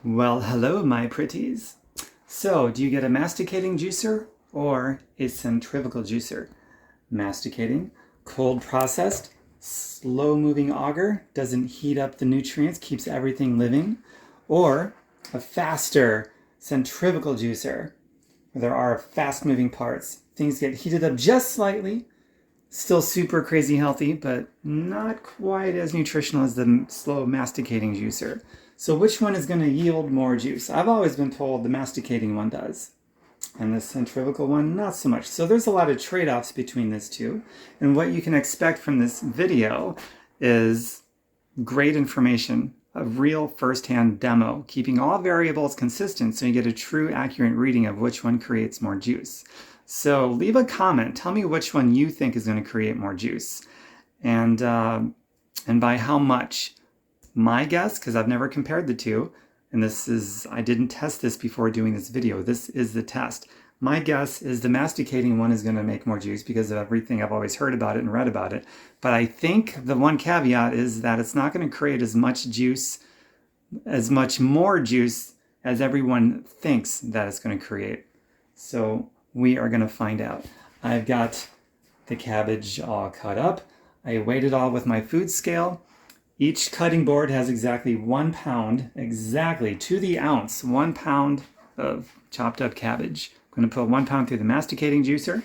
Well, hello, my pretties. So, do you get a masticating juicer or a centrifugal juicer? Masticating, cold processed, slow moving auger, doesn't heat up the nutrients, keeps everything living. Or a faster centrifugal juicer, where there are fast moving parts. Things get heated up just slightly, still super crazy healthy, but not quite as nutritional as the slow masticating juicer. So which one is going to yield more juice? I've always been told the masticating one does, and the centrifugal one not so much. So there's a lot of trade-offs between these two, and what you can expect from this video is great information, a real first-hand demo, keeping all variables consistent so you get a true accurate reading of which one creates more juice. So leave a comment, tell me which one you think is going to create more juice, and by how much. My guess, because I've never compared the two, and I didn't test this before doing this video, this is the test. My guess is the masticating one is going to make more juice because of everything I've always heard about it and read about it. But I think the one caveat is that it's not going to create as much juice, as much more juice as everyone thinks that it's going to create. So we are going to find out. I've got the cabbage all cut up. I weighed it all with my food scale. Each cutting board has exactly 1 pound, exactly to the ounce, 1 pound of chopped up cabbage. I'm going to put 1 pound through the masticating juicer,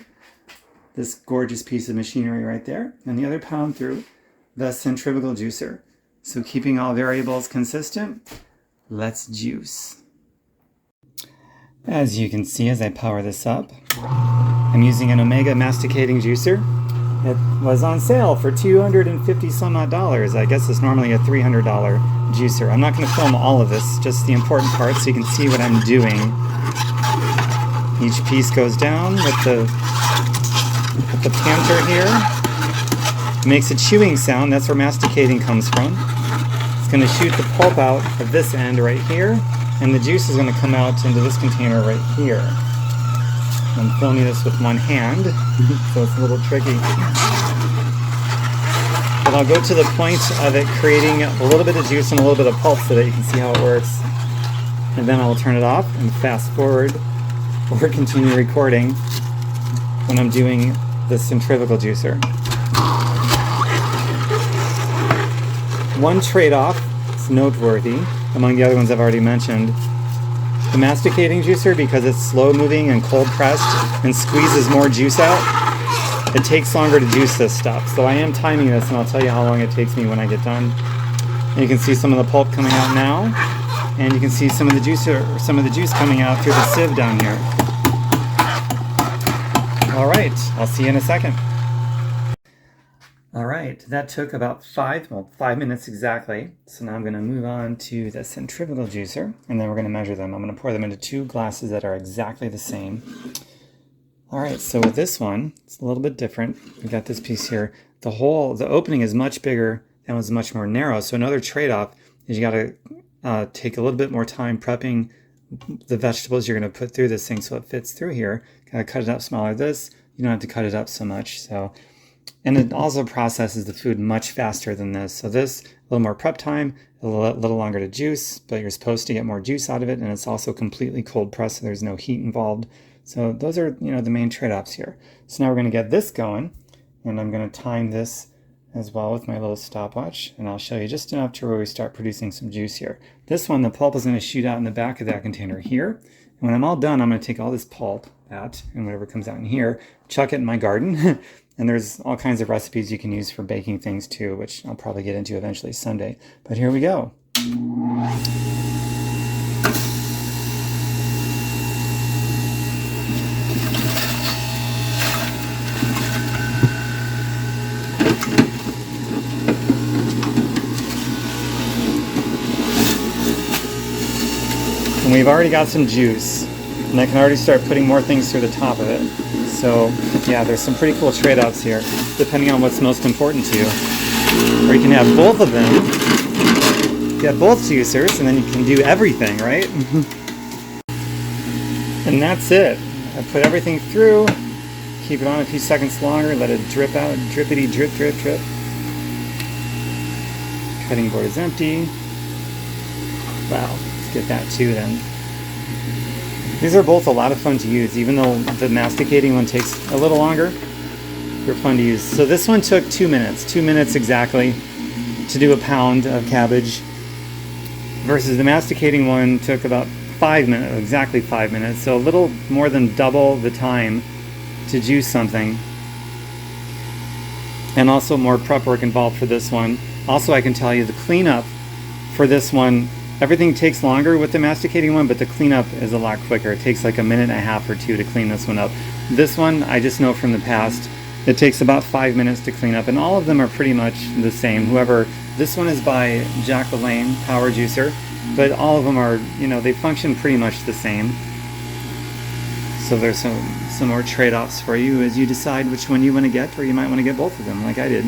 this gorgeous piece of machinery right there, and the other pound through the centrifugal juicer. So keeping all variables consistent, let's juice. As you can see as I power this up, I'm using an Omega masticating juicer. It was on sale for $250 some odd. I guess it's normally a $300 juicer. I'm not going to film all of this, just the important parts so you can see what I'm doing. Each piece goes down with the panter here. It makes a chewing sound, that's where masticating comes from. It's going to shoot the pulp out of this end right here, and the juice is going to come out into this container right here. I'm filming this with one hand, so it's a little tricky. But I'll go to the point of it creating a little bit of juice and a little bit of pulp so that you can see how it works. And then I'll turn it off and fast forward or continue recording when I'm doing the centrifugal juicer. One trade-off is noteworthy among the other ones I've already mentioned. The masticating juicer, because it's slow moving and cold pressed and squeezes more juice out, it takes longer to juice this stuff. So I am timing this and I'll tell you how long it takes me when I get done. And you can see some of the pulp coming out now, and you can see some of the juice coming out through the sieve down here. Alright, I'll see you in a second. Alright, that took about 5 minutes exactly. So now I'm going to move on to the centrifugal juicer, and then we're going to measure them. I'm going to pour them into 2 glasses that are exactly the same. Alright, so with this one, it's a little bit different. We've got this piece here. The opening is much bigger and was much more narrow. So another trade-off is you got to take a little bit more time prepping the vegetables you're going to put through this thing so it fits through here. Kind of cut it up smaller. This, you don't have to cut it up so much. And it also processes the food much faster than this. So this, a little more prep time, a little longer to juice, but you're supposed to get more juice out of it, and it's also completely cold pressed, so there's no heat involved. So those are, the main trade-offs here. So now we're going to get this going, and I'm going to time this as well with my little stopwatch, and I'll show you just enough to where we start producing some juice here. This one, the pulp is going to shoot out in the back of that container here. And when I'm all done, I'm going to take all this pulp, and whatever comes out in here, chuck it in my garden. And there's all kinds of recipes you can use for baking things too, which I'll probably get into eventually someday. But here we go. And we've already got some juice, and I can already start putting more things through the top of it. So yeah, there's some pretty cool trade-offs here, depending on what's most important to you. Or you can have both of them. You have both juicers, and then you can do everything, right? And that's it. I put everything through, keep it on a few seconds longer, let it drip out, drippity drip, drip, drip. Cutting board is empty. Wow. get that too then. These are both a lot of fun to use, even though the masticating one takes a little longer. They're fun to use. So this one took 2 minutes, 2 minutes exactly, to do a pound of cabbage, versus the masticating one took about 5 minutes, exactly 5 minutes, so a little more than double the time to juice something. And also more prep work involved for this one. Also, I can tell you the cleanup for this one, everything takes longer with the masticating one, but the cleanup is a lot quicker. It takes like a minute and a half or two to clean this one up. This one, I just know from the past, it takes about 5 minutes to clean up, and all of them are pretty much the same. This one is by Jack LaLanne Power Juicer, but all of them are, you know, they function pretty much the same. So there's some more trade-offs for you as you decide which one you want to get, or you might want to get both of them like I did.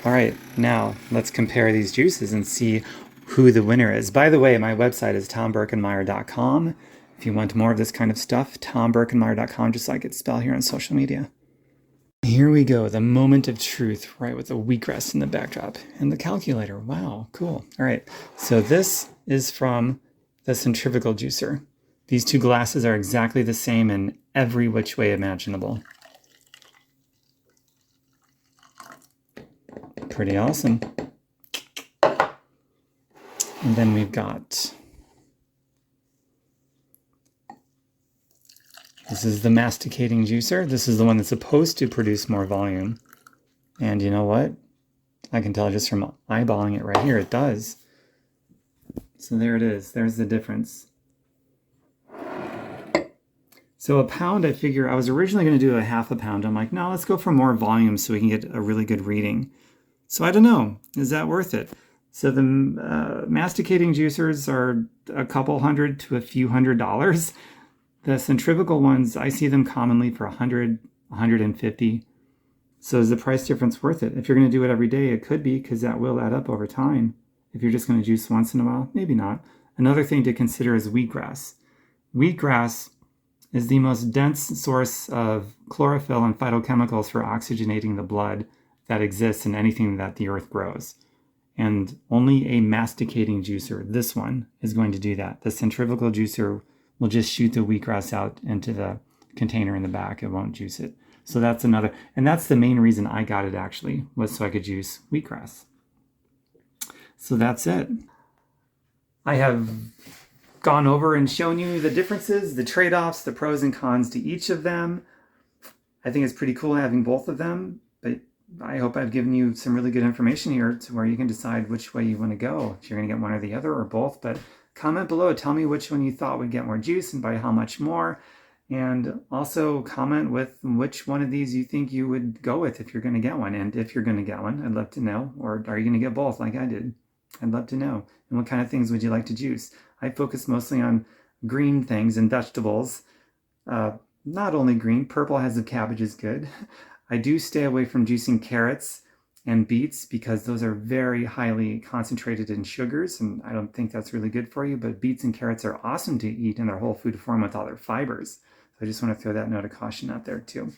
All right, now let's compare these juices and see who the winner is. By the way, my website is tomberkenmeyer.com. If you want more of this kind of stuff, tomberkenmeyer.com, just like it's spelled here on social media. Here we go, the moment of truth, right, with the wheatgrass in the backdrop and the calculator. Wow, cool. All right, so this is from the Centrifugal Juicer. These two glasses are exactly the same in every which way imaginable. Pretty awesome. And then we've got, this is the Masticating Juicer. This is the one that's supposed to produce more volume. And you know what? I can tell just from eyeballing it right here, it does. So there it is. There's the difference. So a pound, I figure, I was originally going to do a half a pound. I'm like, no, let's go for more volume so we can get a really good reading. So I don't know, is that worth it? So the masticating juicers are a couple hundred to a few $100s. The centrifugal ones, I see them commonly for $100, $150. So is the price difference worth it? If you're going to do it every day, it could be, because that will add up over time. If you're just going to juice once in a while, maybe not. Another thing to consider is wheatgrass. Wheatgrass is the most dense source of chlorophyll and phytochemicals for oxygenating the blood that exists in anything that the earth grows. And only a masticating juicer, this one, is going to do that. The centrifugal juicer will just shoot the wheatgrass out into the container in the back. It won't juice it. So that's another, and that's the main reason I got it actually, was so I could juice wheatgrass. So that's it. I have gone over and shown you the differences, the trade-offs, the pros and cons to each of them. I think it's pretty cool having both of them, but I hope I've given you some really good information here to where you can decide which way you want to go, if you're going to get one or the other or both. But comment below, tell me which one you thought would get more juice and by how much more. And also comment with which one of these you think you would go with if you're going to get one. And if you're going to get one, I'd love to know. Or are you going to get both like I did? I'd love to know. And what kind of things would you like to juice? I focus mostly on green things and vegetables. Not only green, purple heads of cabbage is good. I do stay away from juicing carrots and beets because those are very highly concentrated in sugars, and I don't think that's really good for you, but beets and carrots are awesome to eat in their whole food form with all their fibers. So I just want to throw that note of caution out there too.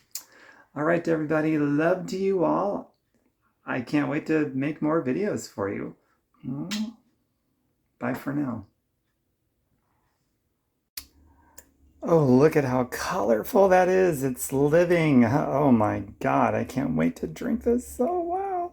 All right, everybody, love to you all. I can't wait to make more videos for you. Bye for now. Oh, look at how colorful that is. It's living. Oh my God, I can't wait to drink this. Oh, wow.